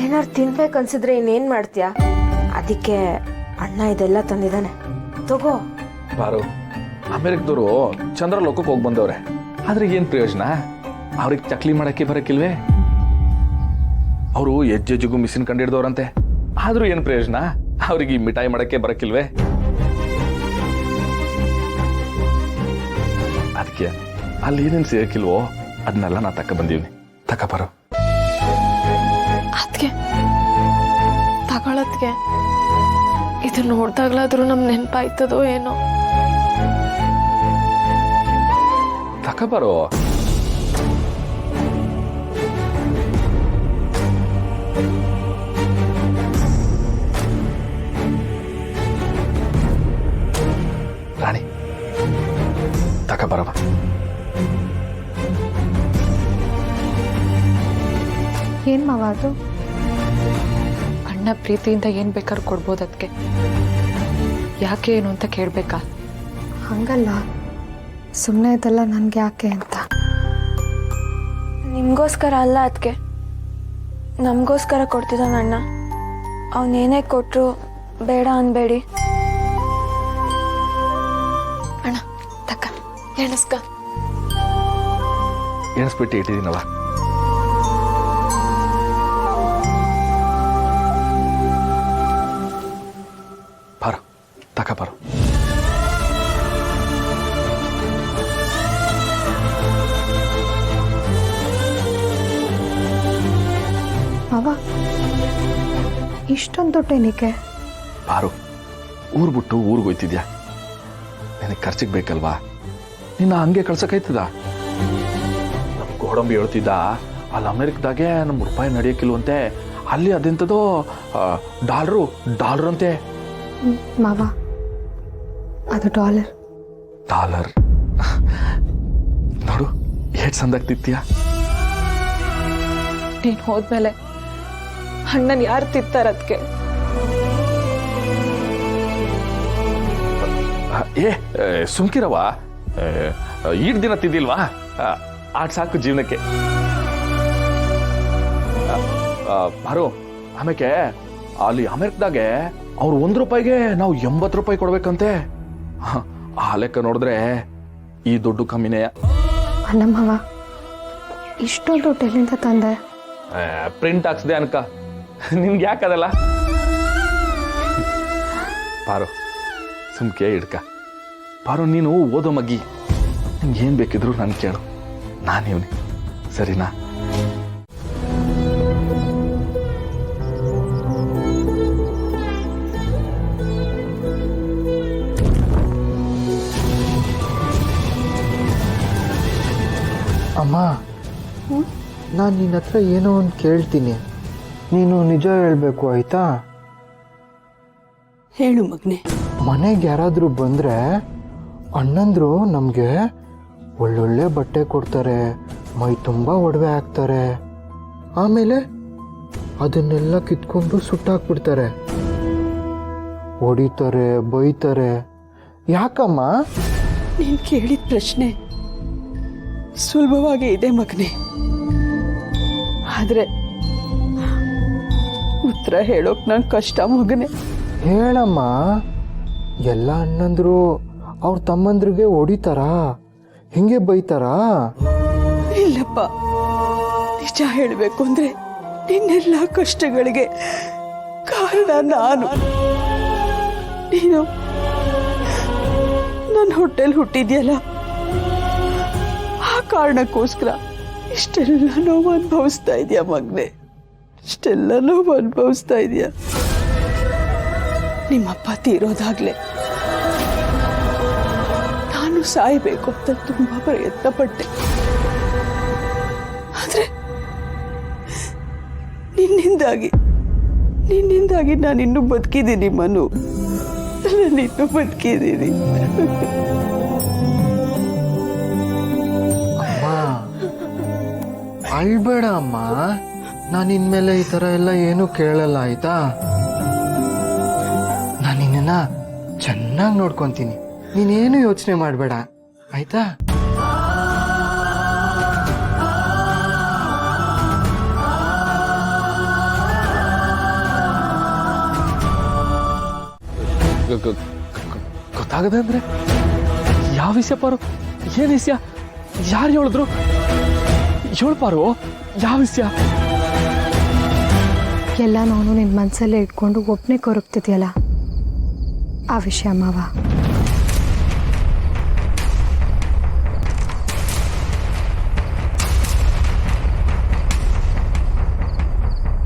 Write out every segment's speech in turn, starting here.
ಏನಾರು ತಿನ್ಬೇಕನ್ಸಿದ್ರೆ ಇನ್ನೇನು ಮಾಡ್ತೀಯ? ಅದಕ್ಕೆ ಅಣ್ಣ ಇದೆಲ್ಲ ತಂದಿದ್ದಾನೆ, ತಗೋ. ಬಾರು, ಅಮೆರಿಕದವರು ಚಂದ್ರಲೋಕಕ್ಕೆ ಹೋಗಿ ಬಂದವ್ರೆ, ಆದ್ರೆ ಏನು ಪ್ರಯೋಜನ? ಅವ್ರಿಗೆ ಚಕ್ಲಿ ಮಾಡಕ್ಕೆ ಬರಕ್ಕಿಲ್ವೇ? ಅವರು ಹೆಜ್ಜೆಜ್ಜಿಗೂ ಮಿಷಿನ್ ಕಂಡಿಡ್ದವ್ರಂತೆ, ಆದ್ರೂ ಏನು ಪ್ರಯೋಜನ? ಅವ್ರಿಗೆ ಈ ಮಿಠಾಯಿ ಮಾಡಕ್ಕೆ ಬರಕ್ಕಿಲ್ವೇ? ಅದಕ್ಕೆ ಅಲ್ಲಿ ಏನೇನು ಸೇರ್ಕಿಲ್ವೋ ಅದನ್ನೆಲ್ಲ ನಾ ತಕ್ಕ ಬಂದೀವಿ. ತಕ ಬರೋ ಅದಕ್ಕೆ ತಗೊಳತ್ಗೆ ಇದು ನೋಡ್ದಾಗ್ಲಾದ್ರೂ ನಮ್ ನೆನಪಾಯ್ತದೋ ಏನೋ. ತಕ ಬರೋ. ರಾಣಿ ತಕ ಬರವ. ಏನ್ ಮಾವ ಅದು? ಅಣ್ಣ ಪ್ರೀತಿಯಿಂದ ಏನ್ ಬೇಕಾದ್ರೂ ಕೊಡ್ಬೋದು, ಅದಕ್ಕೆ ಯಾಕೆ ಏನು ಅಂತ ಕೇಳ್ಬೇಕಾ? ಹಂಗಲ್ಲ, ಸುಮ್ಮನೆ ಇದೆಲ್ಲ ನನಗೆ ಯಾಕೆ ಅಂತ. ನಿಮಗೋಸ್ಕರ ಅಲ್ಲ ಅದಕ್ಕೆ, ನಮಗೋಸ್ಕರ ಕೊಡ್ತಿದ್ದಾನ ಅಣ್ಣ. ಅವನೇನೇ ಕೊಟ್ಟರು ಬೇಡ ಅನ್ಬೇಡಿ. ಅಣ್ಣ ತಕ್ಕ ಎಣಸ್ಕ. ಎಣಿಸ್ಬಿಟ್ಟು ಇಟ್ಟಿದ್ದೀನವ. ಬರೋ ತಕ ಬರೋ. ಮಾವ, ಇಷ್ಟೊಂದು ದುಡ್ಡೇನಿಕೆ? ಬಾರು, ಊರು ಬಿಟ್ಟು ಊರಿಗೆ ಹೋಯ್ತಿದ್ಯಾ? ನಿನಗೆ ಖರ್ಚಿಗೆ ಬೇಕಲ್ವಾ? ನಿನ್ನ ಹಂಗೆ ಕಳ್ಸಕ್ಕಾಯ್ತದ? ನಮ್ಮ ಗೋಡಂಬಿ ಹೇಳ್ತಿದ್ದ, ಅಲ್ಲಿ ಅಮೆರಿಕದಾಗೆ ನಮ್ಮ ರೂಪಾಯಿ ನಡೆಯಕ್ಕಿಲ್ವಂತೆ, ಅಲ್ಲಿ ಅದೆಂಥದೋ ಡಾಲರ್ ಅಂತೆ. ಮಾವ, ಅದು ಡಾಲರ್. ಡಾಲರ್ ನೋಡು ಎಷ್ಟು ಸಂದಾಗ್ತಿತ್ತೀಯ. ನೀನ್ ಹೋದ್ಮೇಲೆ ಅಣ್ಣನ್ ಯಾರು ತಿಂತಾರ? ಅದಕ್ಕೆ ಸುಮ್ಕಿರವ, ಈಡ್ ದಿನ ತಿದ್ದಿಲ್ವಾ? ಆಟ ಸಾಕು ಜೀವನಕ್ಕೆ. ಬಾರೋ, ಆಮೇಲೆ ಅಲ್ಲಿ ಅಮೆರಿಕದಾಗೆ ಅವ್ರು ₹1 ನಾವು ₹80 ಕೊಡ್ಬೇಕಂತೆ. ಆ ಲೆಕ್ಕ ನೋಡಿದ್ರೆ ಈ ದುಡ್ಡು ಕಮ್ಮಿನೇ. ಅಲ್ಲ ಮಾವ, ಇಷ್ಟೊಂದು ದುಡ್ಡು ಎಲ್ಲಿಂದ ತಂದೆ? ಪ್ರಿಂಟ್ ಹಾಕ್ಸ್ದೆ ಅನ್ಕ, ನಿನ್ಗೆ ಯಾಕದಲ್ಲ? ಪಾರು, ಸುಮ್ಕೆ ಹಿಡ್ಕ. ಪಾರು, ನೀನು ಓದೋ ಮಗ್ಗಿ, ನಿಂಗೆ ಏನ್ ಬೇಕಿದ್ರು ನಾನು ಕೇಳು, ನಾನಿವ್ನಿ, ಸರಿನಾ? ಅಮ್ಮ, ನಾನು ನಿನ್ನ ಹತ್ರ ಏನೋ ಒಂದು ಕೇಳ್ತೀನಿ, ನೀನು ನಿಜ ಹೇಳಬೇಕು, ಆಯ್ತಾ? ಹೇಳು ಮಗನೆ. ಮನೆಗೆ ಯಾರಾದರೂ ಬಂದರೆ ಅಣ್ಣಂದ್ರು ನಮಗೆ ಒಳ್ಳೊಳ್ಳೆ ಬಟ್ಟೆ ಕೊಡ್ತಾರೆ, ಮೈ ತುಂಬ ಒಡವೆ ಹಾಕ್ತಾರೆ, ಆಮೇಲೆ ಅದನ್ನೆಲ್ಲ ಕಿತ್ಕೊಂಡು ಸುಟ್ಟಾಕ್ಬಿಡ್ತಾರೆ, ಹೊಡಿತಾರೆ, ಬೈತಾರೆ. ಯಾಕಮ್ಮ? ನೀನು ಕೇಳಿದ ಪ್ರಶ್ನೆ ಸುಲಭವಾಗಿ ಇದೆ ಮಗನೆ, ಆದ್ರೆ ಉತ್ತರ ಹೇಳೋಕ್ ನಂಗೆ ಕಷ್ಟ ಮಗನೆ. ಹೇಳಮ್ಮ. ಎಲ್ಲ ಅಣ್ಣಂದ್ರು ಅವ್ರ ತಮ್ಮಂದ್ರಿಗೆ ಹೊಡಿತಾರಾ, ಹಿಂಗೆ ಬೈತಾರಾ? ಇಲ್ಲಪ್ಪ, ನಿಜ ಹೇಳಬೇಕು ಅಂದ್ರೆ ನಿನ್ನೆಲ್ಲ ಕಷ್ಟಗಳಿಗೆ ಕಾರಣ ನಾನು. ನೀನು ನನ್ನ ಹೊಟ್ಟೆಲ್ ಹುಟ್ಟಿದ್ಯಲ್ಲ, ಆ ಕಾರಣಕ್ಕೋಸ್ಕರ ಇಷ್ಟೆಲ್ಲ ನೋವು ಅನುಭವಿಸ್ತಾ ಇದೆಯಾ ಮಗನೆ, ಇಷ್ಟೆಲ್ಲ ನೋವು ಅನುಭವಿಸ್ತಾ ಇದೆಯಾ. ನಿಮ್ಮಪ್ಪ ತೀರೋದಾಗ್ಲೆ ನಾನು ಸಾಯಬೇಕು ಅಂತ ತುಂಬಾ ಪ್ರಯತ್ನ ಪಟ್ಟೆ, ಆದ್ರೆ ನಿನ್ನಿಂದಾಗಿ ನಾನಿನ್ನೂ ಬದುಕಿದ್ದೀನಿ ಮನು, ನಾನಿನ್ನೂ ಬದುಕಿದ್ದೀನಿ. ಅಮ್ಮ, ಅಳ್ಬೇಡ ಅಮ್ಮ, ನಾನು ಇನ್ಮೇಲೆ ಈ ಥರ ಎಲ್ಲ ಏನೂ ಕೇಳಲ್ಲ, ಆಯ್ತಾ? ನಾನು ನಿನ್ನ ಚೆನ್ನಾಗಿ ನೋಡ್ಕೊತೀನಿ, ನೀನೇನು ಯೋಚನೆ ಮಾಡಬೇಡ, ಆಯ್ತಾ? ಗೊತ್ತಾಗದೆ ಅಂದ್ರೆ ಯಾವ ವಿಷಯ ಪಾರು? ಏನ್ ವಿಷಯ? ಯಾರು ಹೇಳಿದ್ರು? ಹೇಳು ಪಾರು, ಯಾವ ವಿಷಯ? ಎಲ್ಲ ನಾನು ನಿನ್ನ ಮನಸ್ಸಲ್ಲೇ ಇಟ್ಕೊಂಡು ಒಬ್ಬನೇ ಕೊರಗ್ತಿದ್ಯಲ್ಲ ಆ ವಿಷಯ ಮಾವ.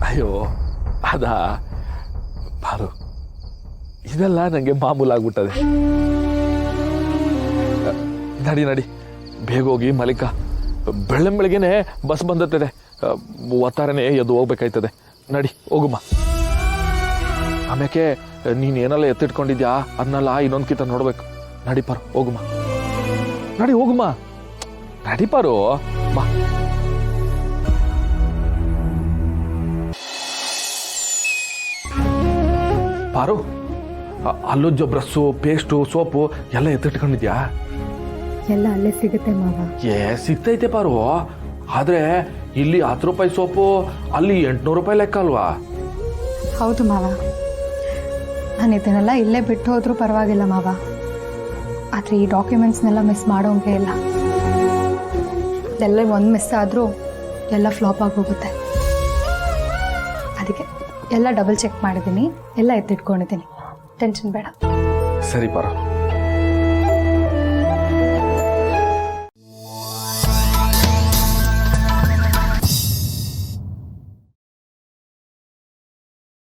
ಅಯ್ಯೋ ಅದಾ ಪಾರು, ಇದೆಲ್ಲ ನನಗೆ ಮಾಮೂಲಾಗ್ಬಿಟ್ಟದೆ. ನಡಿ ನಡಿ, ಬೇಗ ಹೋಗಿ ಮಲಿಕ. ಬೆಳ್ಳಂಬೆಳಗ್ಗೆನೆ ಬಸ್ ಬಂದತ್ತದೆ, ಒತ್ತಾರನೆ ಎದ್ದು ಹೋಗ್ಬೇಕಾಯ್ತದೆ. ನಡಿ ಹೋಗುಮ್ಮ. ಆಮ್ಯಾಕೆ ನೀನ್ ಏನೆಲ್ಲ ಎತ್ತಿಟ್ಕೊಂಡಿದ್ಯಾ ಅದನ್ನೆಲ್ಲ ಇನ್ನೊಂದ್ ಕಿತ ನೋಡ್ಬೇಕು. ನಡಿ ಪಾರು, ಹೋಗುಮ್ಮ. ನಡಿ ಹೋಗುಮ್ಮ, ನಡಿ ಪಾರು ಬಾ. ಪಾರು, ಅಲ್ಲುಜ್ಜೋ ಬ್ರಸ್ಸು, ಪೇಸ್ಟು, ಸೋಪು ಎಲ್ಲ ಎತ್ತಿಟ್ಕೊಂಡಿದ್ಯಾ? ಎಲ್ಲ ಅಲ್ಲೇ ಸಿಗುತ್ತೆ ಮಾವ. ಸಿಗ್ತೈತೆ ಪಾರು, ಆದ್ರೆ ಇಲ್ಲಿ 10 ರೂಪಾಯಿ ಸೋಪು, ಅಲ್ಲಿ 800 ರೂಪಾಯಿ ಲೆಕ್ಕ ಅಲ್ವಾ? ಹೌದು ಮಾವ, ನಾನು ಇದನ್ನೆಲ್ಲ ಇಲ್ಲೇ ಬಿಟ್ಟು ಹೋದ್ರೂ ಪರವಾಗಿಲ್ಲ ಮಾವ. ಆದರೆ ಈ ಡಾಕ್ಯುಮೆಂಟ್ಸ್ನೆಲ್ಲ ಮಿಸ್ ಮಾಡೋಂಗೆ ಇಲ್ಲ. ಎಲ್ಲ ಒಂದು ಮಿಸ್ ಆದರೂ ಎಲ್ಲ ಫ್ಲಾಪ್ ಆಗೋಗುತ್ತೆ. ಅದಕ್ಕೆ ಎಲ್ಲ ಡಬಲ್ ಚೆಕ್ ಮಾಡಿದ್ದೀನಿ, ಎಲ್ಲ ಎತ್ತಿಟ್ಕೊಂಡಿದ್ದೀನಿ. ಟೆನ್ಷನ್ ಬೇಡ. ಸರಿ ಪಾರು.